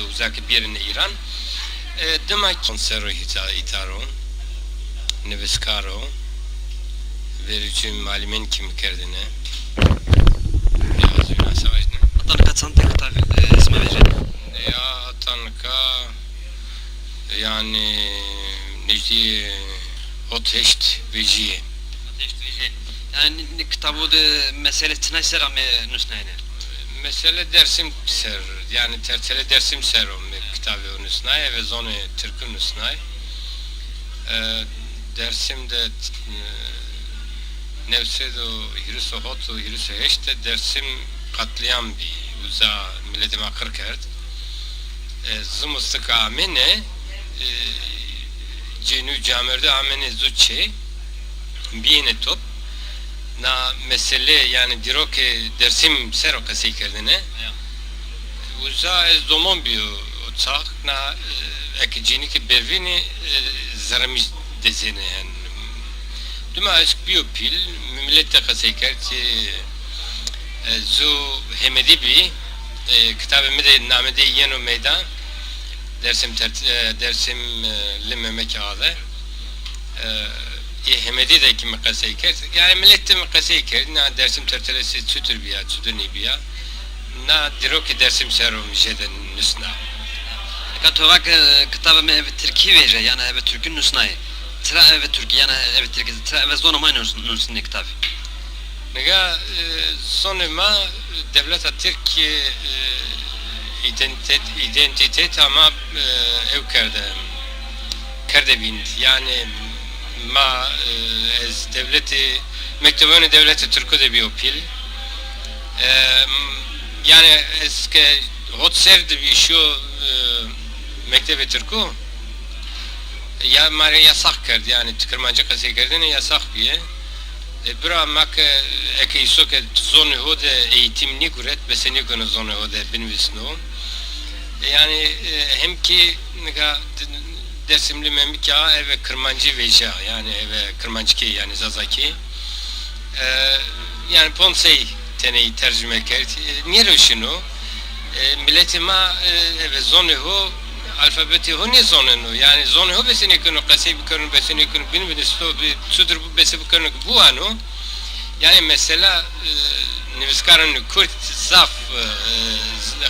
uzak bir yerin İran. Demek konsero itaro, niveskaro, verici malimin kim kerdine. Biraz yuna savaşne. Atanka Çantek tabi ismi verin. Ya atanka yani Necdi Oteşt Veciye. Ateşt veji. Yani kitabı da mesele tınay ama nusnayne. Mesele dersim ser, yani tertele dersim ser o kitabı nusnay ve zonu Türk'ün nusnay. Dersimde nevsedo hiriso hotu hiriso heşte dersim katliam bir uza milletime akır kert. Zımustık amene Cenu camerde amene zuçe biyene top na mesele yani diroke dersim sero kasi kerdine uza ez domon biyo çak na ekicini ki bervini zaramış dezene yani duma esk biyo pil millete kasi kerti zu hemedi bi kitabımı da namede yeno meydan dersim limme kağıdı hemedi de ki mekasey kert yani millette mekasey kert na dersim tertelesi sütür biya sütürni biya na diroki dersim serum jeden nusna Katovak kitabı ev Türkiye veje yani ev Türk'ün nusnayı. Sıra ev Türkiye yani ev Türkiye sıra ev zonuma nusnayı kitabı. Nega sonuma devlet Türkiye identitet ama ev kerde bint yani ma ez devleti mektebane devleti Türkiye'de bir opil yani eski hot serdi bir şu mektebi Türk'ü ya mare yasak kerdi yani tıkırmancı kası kerdine yasak bir bira mak eki isoke zonu hode eğitimni kuret beseni konu zonu hode binvisno yani hem ki nega dersimli memika eve kırmancı veja yani eve kırmancı ki yani zazaki yani ponsey teneyi tercüme kert niye şunu milletime eve zonu ho alfabeti ho ne zonu yani zonu ho beseni konu kasay bir konu beseni konu binvisto bir sudur bu besi bu konu bu ano yani mesela nivskarın kurt zaf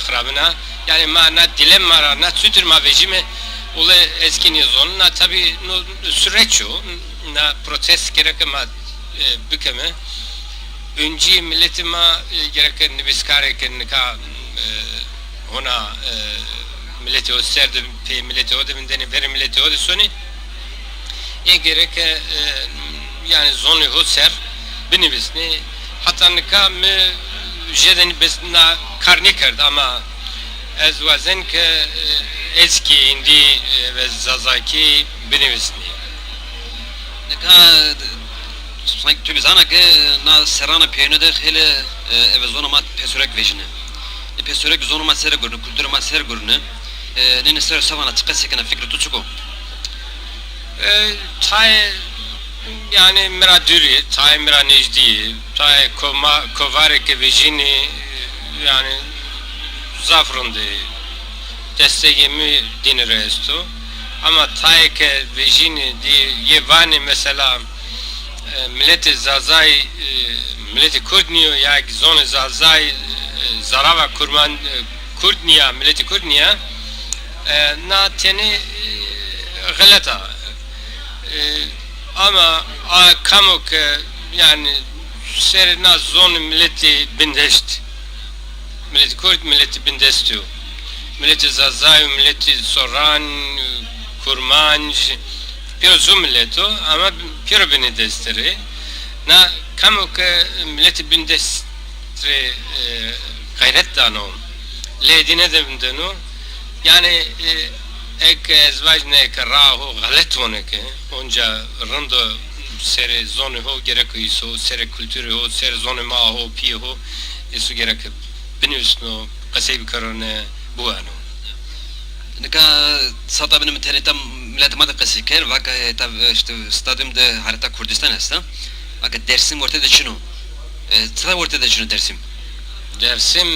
xrabına yani ma na dilemma na sudur ma vejime ule eski nizon na tabi süreç o na proses gerek ma bükeme önce milletime gerek nivskare ka ona milleti o serdi pe milleti o deminden veri milleti o soni gerek yani zonu o ser binivisni hatta nika mı jeden besna karni kerdi ama ez vazen ke eski indi ve zazaki binivisni Nika sanki tübi zana ki na serana peyno de hele eve zonuma pesurek vejine. Pesurek zonuma ser gurnu kulturuma ser gurnu nini ser savana çıkasekene fikri tuçuko. Tay yani mera dürü, tay mera necdi, tay kovare ke vejini yani zafrundu destekimi dini resto ama tay ke vejini di yevani mesela milleti zazay milleti kurdniyo ya zone zazay zarava kurman kurdniya milleti kurdniya na teni galata ama kamu ke yani serina zone milleti bindeşt milleti kurd milleti bindestu milleti zazay milleti soran kurmanj piro zu milleto ama piro beni desteri na kamu ke milleti bindestri gayret dano ledine de bindano yani ek ezvaj ne ek raho galet hone ke onca rando sere zone ho gerek iso sere kültürü ho sere zone ma ho pi ho isu gerek binusno kasayb karone bu ano Nika sata benim terita milletime de kasiker vaka tav işte stadyumda harita Kurdistan esta vaka dersim ortada şunu sıra ortada şunu dersim dersim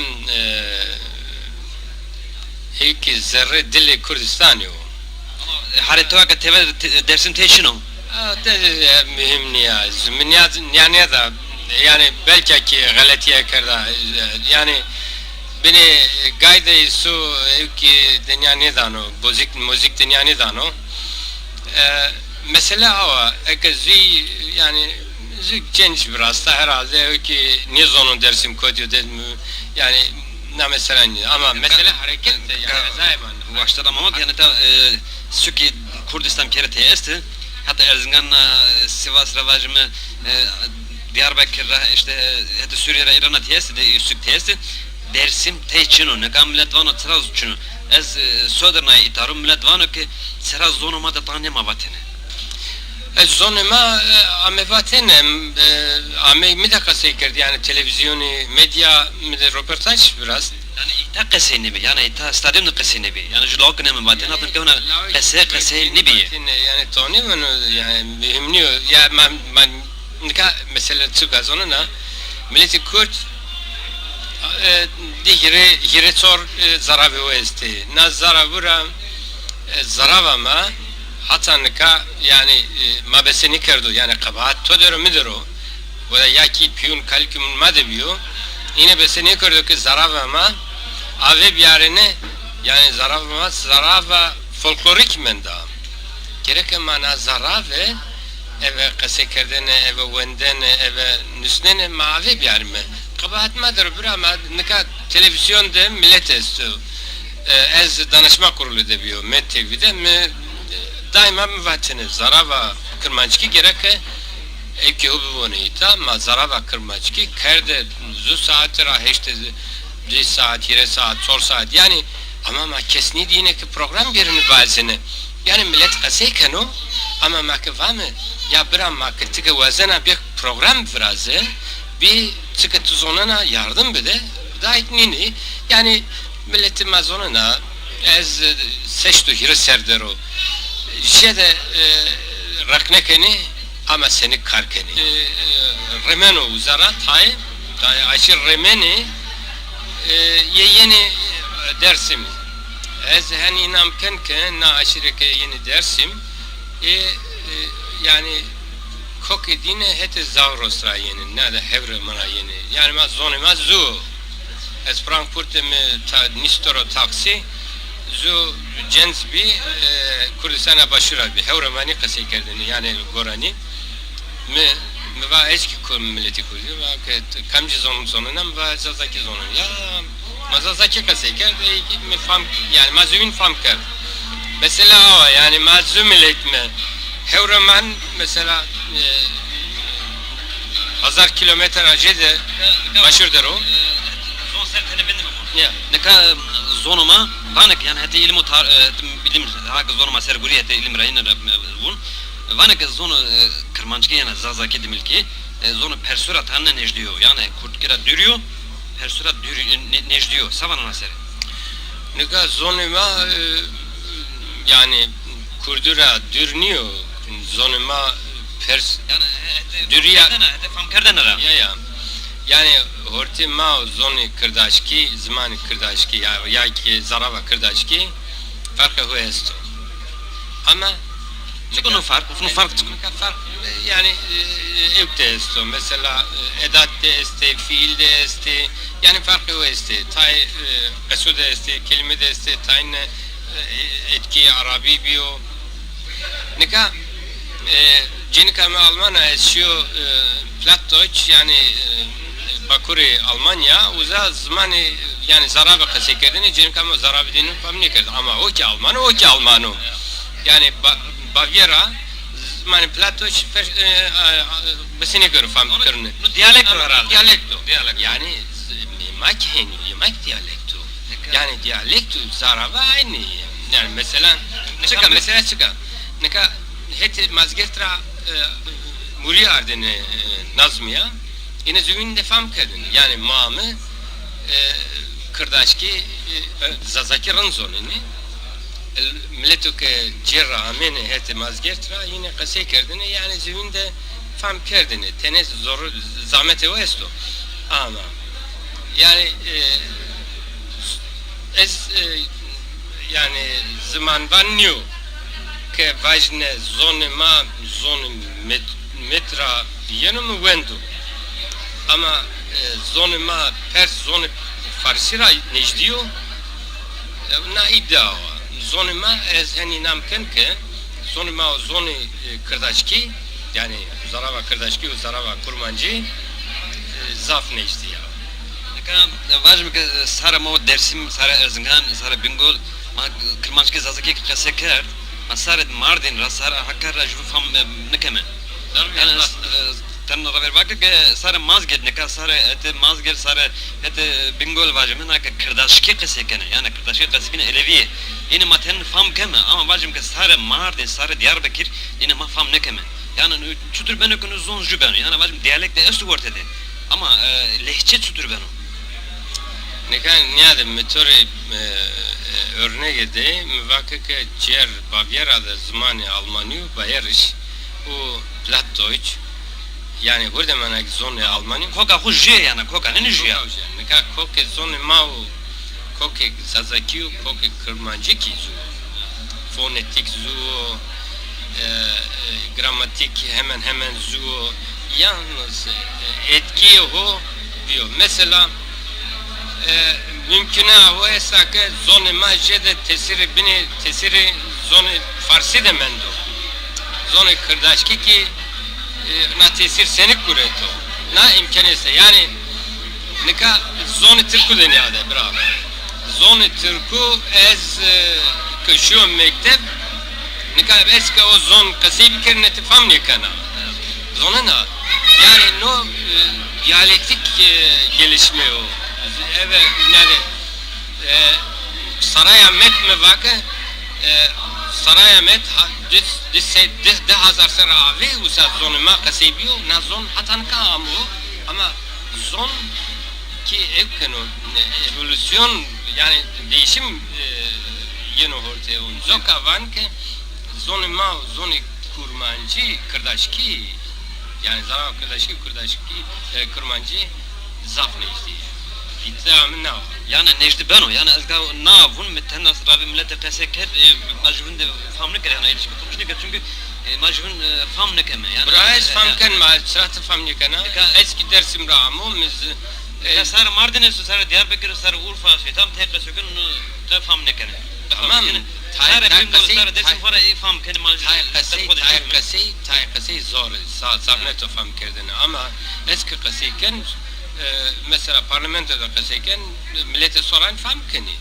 هيك زر دل كردستاني حريتوا كتبه درسين تيشنو مهم نياز من يعني هذا يعني بلكي غلطية كردا يعني بني قاعدة سو هيك دنيا نيدانو موزيك دنيا نيدانو mesela hava ekazı yani genç biraz da herhalde ki niye zonun dersim koyuyor dedim yani ne mesela ama mesela hareket de yani zayıman başlarım ama yani ta Suki Kurdistan kere testi hatta Erzincan Sivas Ravajımı Diyarbakır işte hatta Suriye İran'a testi de Yusuf testi dersim teçino ne kam millet vano tıraz çino ez soderna itarum millet vano ki tıraz zonuma da tane mavatene zonuma amevatenem ame midakası kerdi yani televizyonu medya röportaj biraz yani ita qese nebi yani ita stadyumda qese nebi yani jlog ne mavatene atın kevna qese nebi yani toni bunu yani mühimni ya ben nika mesela çıka zonuna milleti Kürt hire sor zaravi o esti na zaravura zaravama hatta nika yani mabeseni kerdo yani kabahat todero midero ve yaki piyun kalküm madebiyo yine beseni kerdo ki zaravama ave biyarene yani zaravama zarava folklorik menda gerek mana zarave eve kase kerdene eve wendene eve nüsnene mavi biyarme kabahat madır bir ama nika televizyonda millet estu ez danışma kurulu debiyor Met TV'de mi daima müvatene zarava kırmançki gerek evki hububoneyta ma zarava kırmançki kerde zu saat raheşte 1 saat 2 saat 4 saat yani ama ma kesni dine ki program birini bazını yani millet kaseyken o ama ma kıvamı ya bir ama tıkı vazena bir program birazı bir tıkı tuzonuna yardım bile da etnini yani milletin mazonuna ez seçtu hiri serdero şeyde raknekeni ama seni karkeni remeno uzara tay aşır remeni yeni dersim ez hani namken ke na aşireke yeni dersim yani kok edine hete zavrosra yeni ne de hevre mana yeni yani ma zonima zu ez Frankfurt'te mi nistoro taksi zu cens bi Kürdistan'a başura bi hevremani kase kerdini yani gorani mi va eski Kürt milleti Kürdi va kamcı zonun sonuna va zazaki zonun ya mazazaki kase kerdi mi fam yani mazuvin fam kerd mesela o yani mazu millet mi hevreman mesela 1000 kilometre acede başırdır o son sertene benim bu ya ne ka zonuma vanek yani hatta ilmu bilim hak zonuma serguri hatta ilim rayına bun vanek zonu kırmançki yani zazaki demilki zonu persura tanne nejdiyor yani kurtkira dürüyor persura nejdiyor savana nasere ne ka zonuma yani kurdura dürnüyor zonuma pers yani dürüya hatta famkerden ara ya yani horti ma zoni kırdaşki zamanı kırdaşki ya ki zarava kırdaşki farkı hu esto ama çıkın fark yani evde esto mesela edatte este fiilde este yani farkı hu este tay kasude este kelimede este tayne etki arabi biyo nika Cenika me Almanya eşiyor Plattdeutsch yani Bakuri Almanya uza zamanı yani zarabı kase kerdini Cenika me zarabı dinin famni kerdi ama o ki Almanı yani Bavyera zamanı Plattdeutsch besine göre fam kırını diyalekto herhalde diyalekto yani yemek diyalekto yani diyalekto zarabı aynı yani mesela çıkan nika heti mazgetra muri ardene nazmiya yine zümünde fam kadın yani mamı kırdaşki zazaki ranzonini milletu ke cerra amene heti mazgetra yine kase kerdini yani zümünde fam kerdini tenes zor zahmete o esto ama yani ez yani zaman van niyo ke vajne zone metra yanım vendo ama zone ma pers zone farsira nejdiyo na iddia zone ma ez hani namken ke zone ma zone kırdaşki yani zarava kırdaşki ve zarava kurmancı zaf nejdiya. Važno je sara mo dersim sara Erzincan sara Bingöl ma Kırmançki zazaki kaseker ma sara Mardin ra sara Hakkari ju fam nekeme. Yani tan raver vakit ke sara Mazgirt neka sara et Mazgirt sara et Bingöl vajme na ke Kırdaşki kasekene yani Kırdaşki kasekene elevi yine maten fam keme ama vajme ke sara Mardin sara Diyarbakır yine ma fam nekeme. Yani çutur ben okunu zon ju ben yani vajme diyalekte estu ortada ama lehçe çutur ben. Nekan niyade metore örnek ede muvakık ciğer Bavyera'da zamanı Almanyu bayeriş o Plattdeutsch yani burada manak zone Almanyu Koka hujje yani koka ne nüjü ya? Nekan koke zone mau koke Zazakiu koke Kırmancı ki zu fonetik zu gramatik hemen zu yalnız etki o diyor mesela mümkün o esake zone majede tesiri zone farsi de mendo zone kırdaşki ki na tesir senik kureto na imkaniyse yani nika zone Türkü deniyade bravo zone Türkü ez kışıyor mektep nika eski o zon kasibi kerneti fam nikana zone na yani no diyalektik gelişme o evet yani Saraya met mi vakı Saraya met de hazar sera avi usa zonu ma kasebiyo na zon hatan ka amu ama zon ki evkeno evolüsyon yani değişim yeni ortaya on zoka van ki zonu ma zonu kurmancı kırdaşki yani zara kırdaşki kurmancı zaf ne işte İddiamın ne var? Yani Necdi Beno, yani ezga navun meten asrabi millete peseker majvun de famne kere yani ilişki tutmuş ne çünkü majvun famne keme yani. Buraya famken ma sıratı famne kana eski dersim ramu biz sar Mardin'e sar Diyarbakır sar Urfa şey tam tek sökün de famne kene. Tamam. Hayır sar dersim fara fam kene majvun. Hayır kasey zor zahmet o fam kerdene ama eski kaseyken mesela parlamentoda kaseyken millete soran fam keni.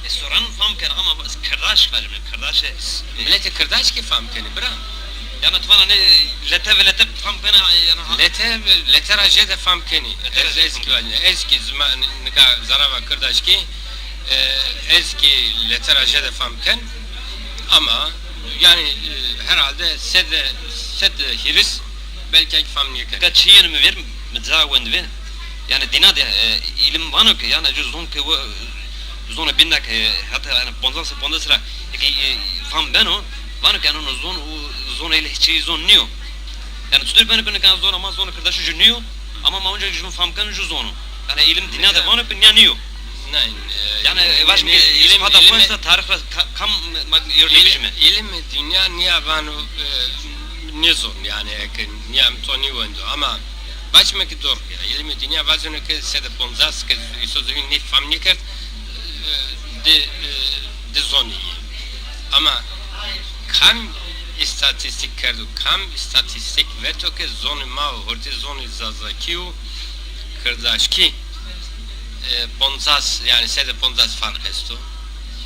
Soran fam keni ama kırdaş var mı? Kırdaş millete kırdaş ki fam keni bra. Yani tuvana ne lete fam keni yani lete raje de fam keni. Eski zaman zarava kırdaş ki eski lete raje de fam ken ama yani herhalde sede hiris belki fam yeken. Kaçıyın mı ver mzawen ve yani dinade ilim vano ki yani zon ki zona bindak hatta yani bonda sıra ki fam beno vano ki yani zon ile hiç zon niyo yani tutur beni konu kan zon ama zon kırdaşı ju niyo ama ma önce ju fam kan ju zonu yani ilim dinade vano ki niyo yani vaşım ki ilim da tarih kam yerleşimi ilim dünya niye vano ne zon yani niye Antoni vendo ama Bačme ki doğru ya, ilmi dünya vazını ki sede bonzas ki sözün ne famni kert de zoni. Ama kam istatistik kerdu, kam istatistik veto ki zoni ma orti zoni zazakiu kırdaşki bonzas yani sede bonzas fark esto.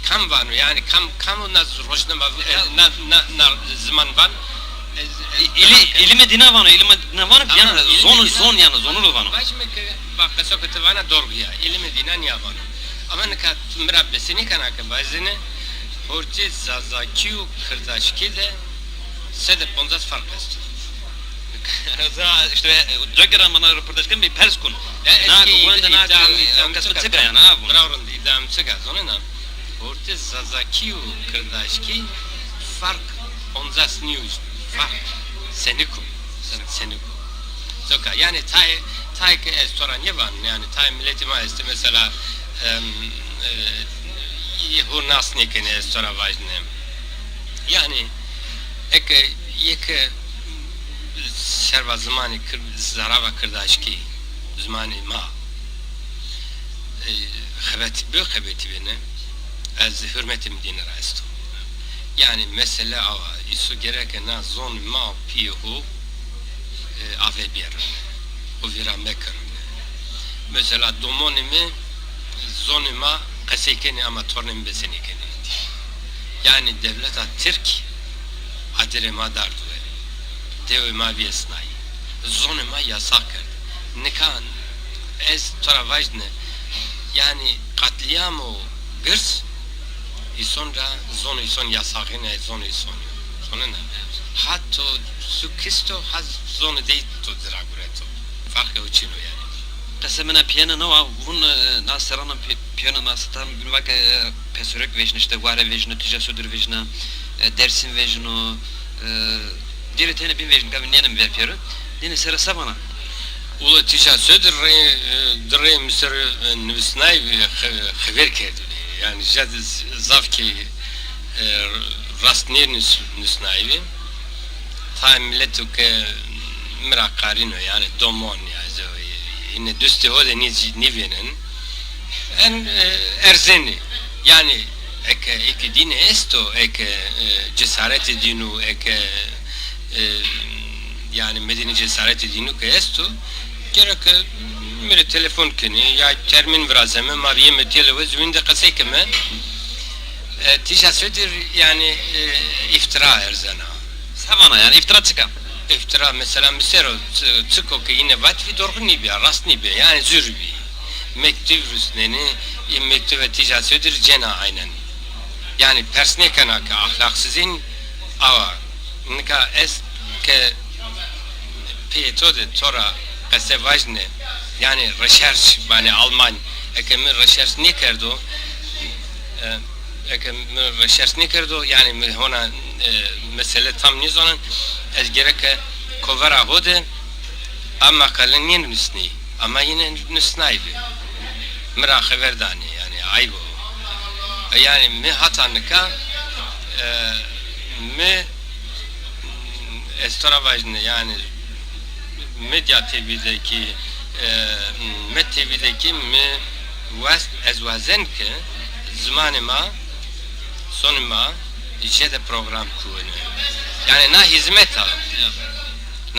Kam vanu yani kam ona roşna na zaman van ilime dina vano yani zon yani zonulu vano. Važme ke bak sokete vana doğru ya ilime dina niye vano. Ama ne kat mrabbesini kana ke bazine orti zazakiu kırdaşki de sede bonzas fark esto. İşte dökera mana röportajken bir perskun. Eski iddiam çıka yani abi. Bravo iddiam çıka zonuna. Orti zazakiu kırdaşki fark bonzas news. Fark senikum. Soka yani tay restoran yavan yani tay milletime işte mesela هو ناس نکنه استرا واجنه yani یک سروا زمانی زرابا کرداشکی زمانی ما خبتی بینه از hürmetim dine rastım. Yani mesele ava isu gerek na zon ma pihu ave bir o virame karın. Mesela domonimi zonuma kasekeni ama tornim besenikeni. Yani devlet Türk adire madar duve. Dev ma viesnai. Zonuma yasak. Nekan ez travajne yani katliamı gırs sonra zonu yasakine zonu sonra ne? Hatta su kisto haz zonu değil to dragureto. Farkı uçino yani. Kasemena piyano nova vun nasarana piyano nasatan bir bak pesörek vejne işte vare vejne tija södür vejne dersin vejno dire tane bin vejne kabin yenem ver piyano. Dine sera sabana. Ula tija södür dre misir nüvisnay haber kerdi. Yani jad zavki rastnir nüsnayvi ta milletu ke mirakarino yani domon ya yine düste hode nivenen en erzeni yani ek dine esto ek cesareti dinu ek yani medeni cesareti dinu ke esto gerek मेरे टेलीफोन के नहीं या termin vrazem Mariye Metelevez vinde kasay kemen ticaretir yani iftira erzana. Sabana yani iftira çıkan. İftira mesela misero çıko ki yine vatfi dorgni bir rastni bir yani zürbi. Mektup rüsneni mektup ve ticaretir cena aynen. Yani persne kana ki ahlaksızın ava nika es ke piyetode tora kase vajne yani reşerş yani Alman ekemi reşerş ne kerdo ekemi reşerş ne kerdo yani hona mesele tam nizonan ez gerek kovara hode ama kalen yine nüsni ama yine nüsnaybi mira haberdani yani aybo yani mi hatanıka mi estoravajne yani medya TV'deki TV'deki mi ez vazen ki zamanıma sonuma jede program kuvvene yani na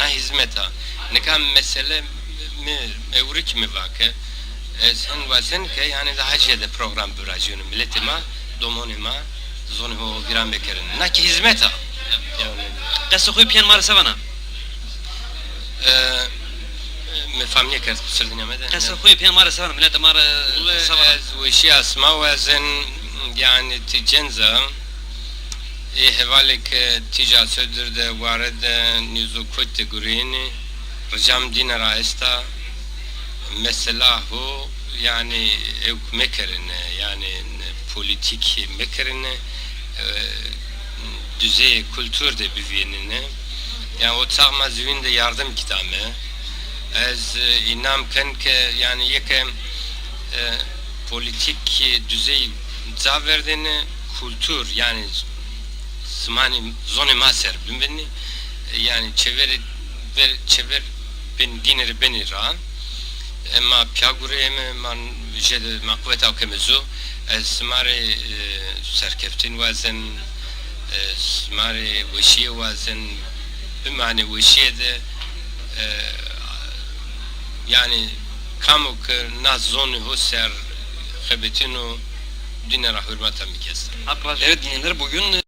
hizmeta ne kan mesele mi evrik mi vakı sen vazen ki yani daha jede program büracını milletime domonima zonu giran bekerin na ki hizmeta yani kası piyan marsa bana مفهمني كرت بسردنا ماذا؟ كسر خوي بين مرة سفر ملاد مرة سفر وشي اسمه وزن يعني تجنزة إيه هوالك تيجا صدر ده وارد نيزو كوت تقوليني رجام دين رئيستا مثلا هو يعني مكرن يعني politik مكرن düzey kültür de büyüyenine yani o çağma züvinde yardım kitabı ez inam ken ke yani yeke politik düzey zaverdene kültür yani smani zone maser beni yani çever ben dineri beni ra ama piyagure me man jede makvet akmezu ez smari serkeftin vazen smari vişiye vazen bimani vişiye de yani kamu ke nazoni hoser xebetino dinara hürmeta mikestir. Evet dinler bugün